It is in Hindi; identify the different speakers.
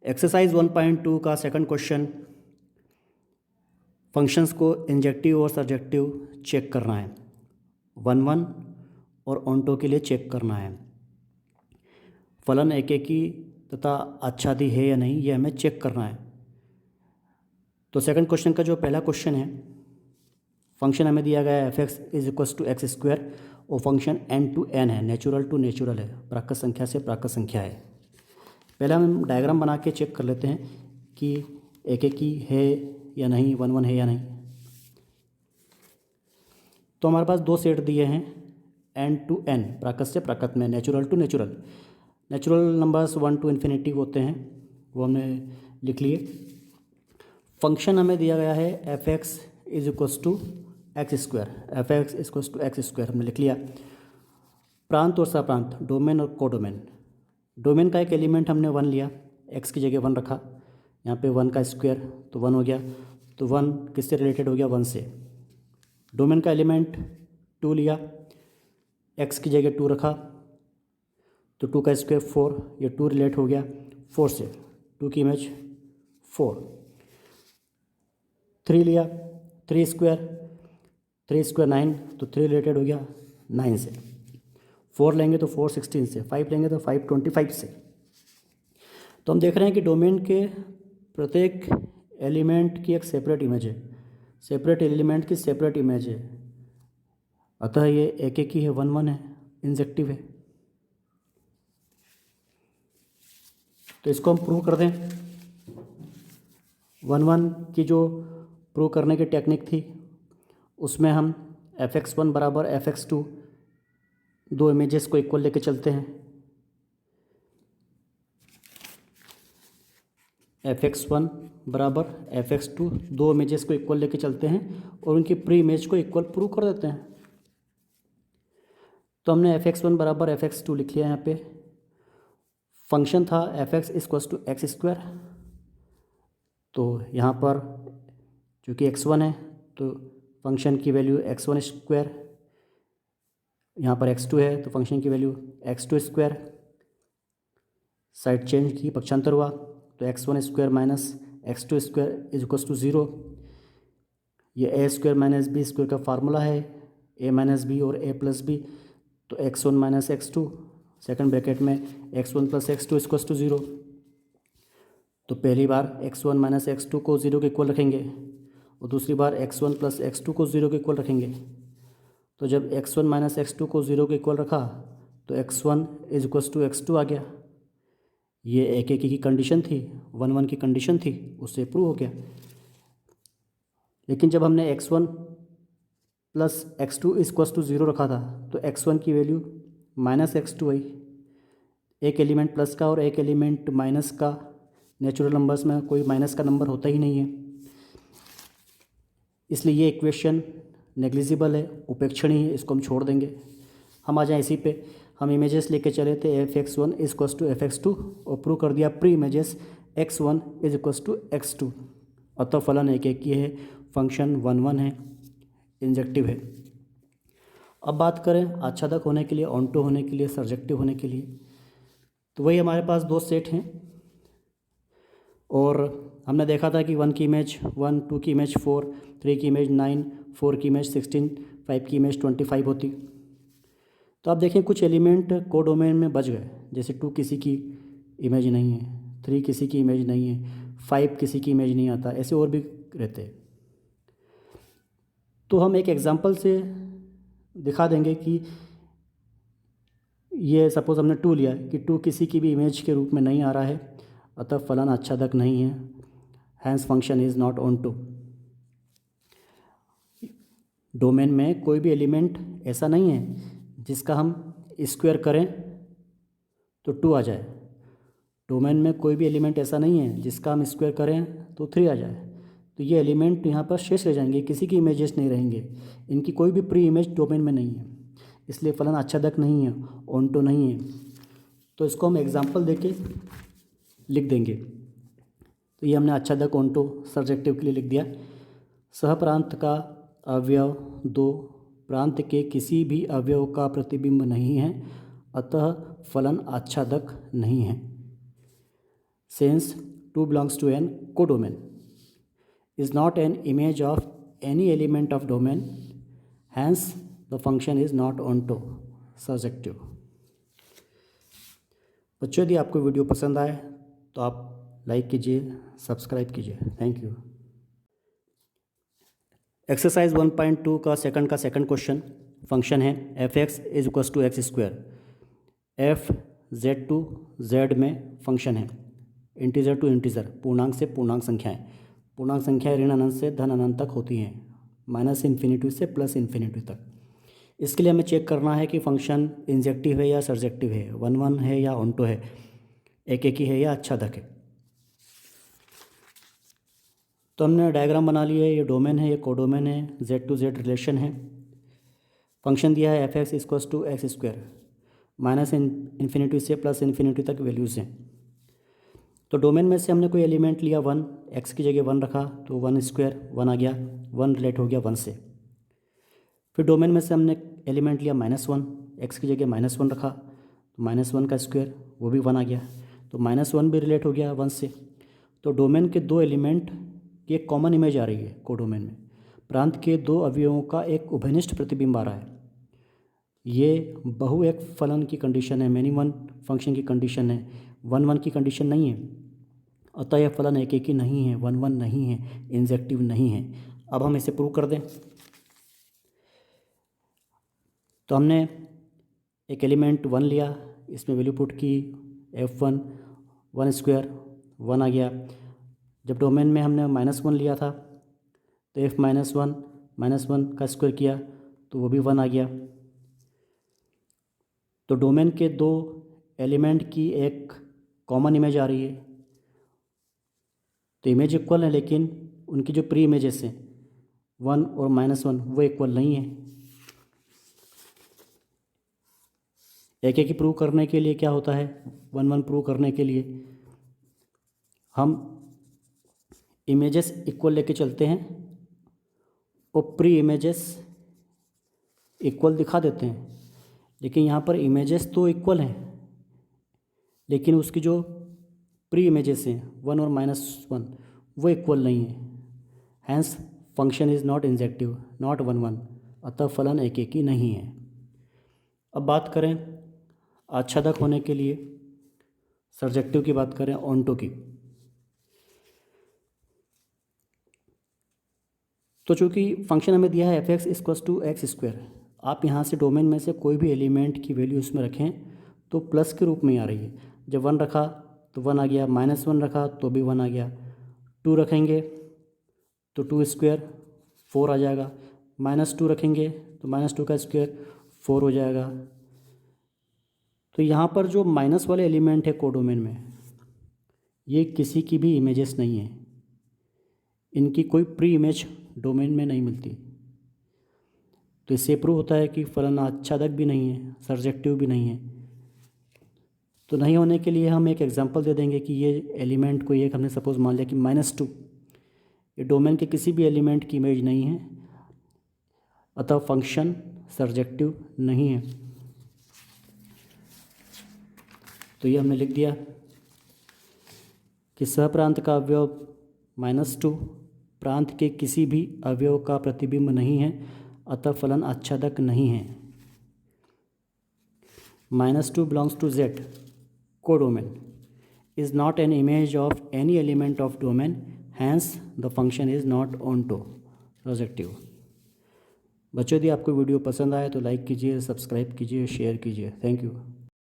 Speaker 1: एक्सरसाइज 1.2 का सेकंड क्वेश्चन, फंक्शंस को इंजेक्टिव और सर्जेक्टिव चेक करना है। 1 और ऑन्टो के लिए चेक करना है। फलन एकेकी तथा आच्छादी है या नहीं, ये हमें चेक करना है। तो सेकंड क्वेश्चन का जो पहला क्वेश्चन है, फंक्शन हमें दिया गया है f(x) = x² और फंक्शन n to n है, नेचुरल टू नेचुरल है, प्राकृत संख्या से प्राकृत संख्या है। पहले हम डायग्राम बना के चेक कर लेते हैं कि एकेकी है या नहीं, 1 है या नहीं। तो हमारे पास दो सेट दिए हैं, n to n, प्राकृत से प्राकृत में, natural to natural. Natural numbers 1 to infinity होते हैं, वो हमने लिख लिए। फंक्शन हमें दिया गया है f(x) = x², f(x) = x² हमने लिख लिया। प्रांत और सप्रांत, डोमेन और कोडोमेन। डोमेन का एक एलिमेंट हमने 1 लिया, x की जगह 1 रखा, यहाँ पे 1 का स्क्वायर तो 1 हो गया, तो 1 किससे रिलेटेड हो गया, 1 से। डोमेन का एलिमेंट 2 लिया, x की जगह 2 रखा, तो 2 का स्क्वायर 4, ये 2 रिलेट हो गया 4 से, 2 की इमेज 4। 3 लिया, 3 स्क्वायर 9, तो 3 रिलेटेड हो गया 9 से। 4 लेंगे तो 4 16 से, 5 लेंगे तो 5 25 से। तो हम देख रहे हैं कि डोमेन के प्रत्येक एलिमेंट की एक सेपरेट इमेज है, सेपरेट एलिमेंट की सेपरेट इमेज है, अतः ये एकेकी है, 1 है, इंजेक्टिव है। तो इसको हम प्रूव कर दें। 1 की जो प्रूव करने की टेक्निक थी, उसमें हम f(x1) = f(x2) दो इमेजेस को इक्वल लेके चलते हैं। f(x1) = f(x2) दो इमेजेस को इक्वल लेके चलते हैं और उनकी प्री इमेज को इक्वल प्रूव कर देते हैं। तो हमने f(x1) = f(x2) लिख लिया। यहाँ पे फंक्शन था f(x) = x², तो यहाँ पर चूँकि x1 है तो फंक्शन की वैल्यू x1², यहाँ पर x2 है तो फंक्शन की वैल्यू x2²। साइड चेंज की, पक्षांतर हुआ, तो x1² - x2² = 0। ये a² - b² का फार्मूला है, a - b और a + b, तो x1 - x2 सेकंड ब्रैकेट में x1 + x2 = 0। तो पहली बार x1 - x2 को 0 के इक्वल रखेंगे और दूसरी बार x1 + x2 को 0 के इक्वल रखेंगे। तो जब x1 - x2 को 0 के इक्वल रखा तो x1 = x2 आ गया। ये एकेकी की कंडीशन थी, 1 की कंडीशन थी, उससे प्रूव हो गया। लेकिन जब हमने x1 + x2 = 0 रखा था तो x1 की वैल्यू -x2 आई। एक एलिमेंट प्लस का और एक एलिमेंट माइनस का, नेचुरल नंबर्स में कोई माइनस का नंबर होता ही नहीं है, इसलिए ये इक्वेशन नेग्लिजिबल है, उपेक्षणीय है, इसको हम छोड़ देंगे। हम आ जाएं इसी पे। हम इमेजेस लेके चले थे f(x1) = f(x2) और प्रूव कर दिया प्री इमेजेस x1 = x2, अतः फलन एकेकी है, फंक्शन 1 है, इंजेक्टिव है। अब बात करें आच्छादक होने के लिए, ऑन्टो होने के लिए, सर्जेक्टिव होने के लिए, तो वही हमारे पास दो सेट हैं और हमने देखा था कि 1 की इमेज 1, 2 की इमेज 4, 3 की इमेज 9, 4 की इमेज 16, 5 की इमेज 25 होती। तो आप देखें कुछ एलिमेंट कोडोमेन में बच गए, जैसे 2 किसी की इमेज नहीं है, 3 किसी की इमेज नहीं है, 5 किसी की इमेज नहीं आता, ऐसे और भी रहते। तो हम एक एग्जांपल से दिखा देंगे कि ये सपोज़ हमने 2 लिया कि 2 किसी की भी इमेज के रूप में नहीं आ रहा है, अतः फलन आच्छादक नहीं है, hence function is not onto. Domain में कोई भी एलिमेंट ऐसा नहीं है जिसका हम स्क्वायर करें तो 2 आ जाए। डोमेन में कोई भी एलिमेंट ऐसा नहीं है जिसका हम स्क्वायर करें तो 3 आ जाए। तो ये एलिमेंट यहाँ पर शेष रह जाएंगे, किसी की इमेजेस नहीं रहेंगे, इनकी कोई भी प्री इमेज डोमेन में नहीं है, इसलिए फलन आच्छादक नहीं है, ऑन्टो नहीं है। तो इसको हम एग्जाम्पल देके लिख देंगे। तो ये हमने आच्छादक, ऑन्टो, सर्जेक्टिव के लिए लिख दिया। सहप्रांत का अवयव 2 प्रांत के किसी भी अवयव का प्रतिबिंब नहीं है, अतः फलन आच्छादक नहीं है। Sense 2 belongs to n codomain, is not an image of any element of domain, hence the function is not onto surjective। बच्चों यदि आपको वीडियो पसंद आए तो आप लाइक कीजिए, सब्सक्राइब कीजिए। Thank you. एक्सरसाइज 1.2 का सेकंड क्वेश्चन फंक्शन है F X is equals to X square. F Z to Z में फंक्शन है इंटीजर टू इंटीजर, पूर्णांक से पूर्णांक संख्याएं। पूर्णांक संख्याएं ऋण अनंत से धन अनंत तक होती हैं, माइनस इन्फिनिटी से प्लस इन्फिनिटी तक। इसके लिए हमें चेक करना है कि फंक्शन इंजेक्टिव है या सर्जेक्टिव है, 1-1 है या ऑन्टो है, एक ही है या आच्छादक है। तो हमने डायग्राम बना लिया है, ये डोमेन है, ये कोडोमेन है, जेड टू जेड रिलेशन है। फंक्शन दिया है F X equals to X square, minus infinity से प्लस इन्फिनिटी तक वैल्यूज़ हैं। तो डोमेन में से हमने कोई एलिमेंट लिया 1, एक्स की जगह 1 रखा तो 1 स्क्वायर 1 आ गया, 1 रिलेट हो गया 1 से। फिर डोमेन में से हमने एलिमेंट लिया -1, एक्स की जगह -1 रखा तो -1 का स्क्वायर वो भी 1 आ गया, तो -1 भी रिलेट हो गया 1 से। तो डोमेन के दो एलिमेंट की एक कॉमन इमेज आ रही है कोडोमेन में, प्रांत के दो अवयवों का एक उभयनिष्ठ प्रतिबिंब आ रहा है। ये बहु एक फलन की कंडीशन है, मैनी वन फंक्शन की कंडीशन है, 1-1 की कंडीशन नहीं है। अतः यह फलन एक ही नहीं है, 1-1 नहीं है, इंजेक्टिव नहीं है। अब हम इसे प्रूव कर दें। तो हमने एक एलिमेंट 1 लिया, इसमें वैल्यू पुट की f1 1 स्क्वायर 1 आ गया। जब डोमेन में हमने -1 लिया था तो f -1 का स्क्वायर किया तो वो भी 1 आ गया। तो डोमेन के दो एलिमेंट की एक कॉमन इमेज आ रही है। तो इमेज इक्वल है, लेकिन उनकी जो प्री इमेजेस हैं 1 और -1 वो इक्वल नहीं है। एक ही प्रूव करने के लिए क्या होता है, 1-1 प्रूव करने के लिए हम इमेजेस इक्वल लेके चलते हैं और प्री इमेजेस इक्वल दिखा देते हैं। लेकिन यहाँ पर इमेजेस तो इक्वल हैं, लेकिन उसकी जो प्री इमेजेस हैं 1 और -1 वो इक्वल नहीं है। Hence function is not injective, not 1-1, अतः फलन एक ही नहीं है। अब बात करें आच्छादक होने के लिए, सर्जेक्टिव की बात करें, ऑन्टो की। तो चूँकि फंक्शन हमें दिया है F X equals to X square, आप यहाँ से डोमेन में से कोई भी एलिमेंट की वैल्यू इसमें रखें तो प्लस के रूप में आ रही है। जब 1 रखा तो 1 आ गया, -1 रखा तो भी 1 आ गया, 2 रखेंगे तो 2 स्क्वायर 4 आ जाएगा, -2 रखेंगे तो -2 का स्क्वायर 4 हो जाएगा। तो यहाँ पर जो माइनस वाले एलिमेंट है कोडोमेन में, ये किसी की भी इमेजेस नहीं है, इनकी कोई प्री इमेज डोमेन में नहीं मिलती। तो इससे प्रूव होता है कि फलन आच्छादक भी नहीं है, सर्जेक्टिव भी नहीं है। तो नहीं होने के लिए हम एक एग्जांपल दे देंगे कि ये एलिमेंट को एक हमने सपोज मान लिया कि -2, ये डोमेन के किसी भी एलिमेंट की इमेज नहीं है, अतः फंक्शन सर्जेक्टिव नहीं है। तो ये हमने लिख दिया कि सहप्रांत का अवयव -2 प्रांत के किसी भी अवयव का प्रतिबिंब नहीं है, अतः फलन आच्छादक नहीं है। -2 belongs to Z codomain, is not an image of any element of domain, hence the function is not onto surjective। बच्चों यदि आपको वीडियो पसंद आए तो लाइक कीजिए, सब्सक्राइब कीजिए, शेयर कीजिए। Thank you.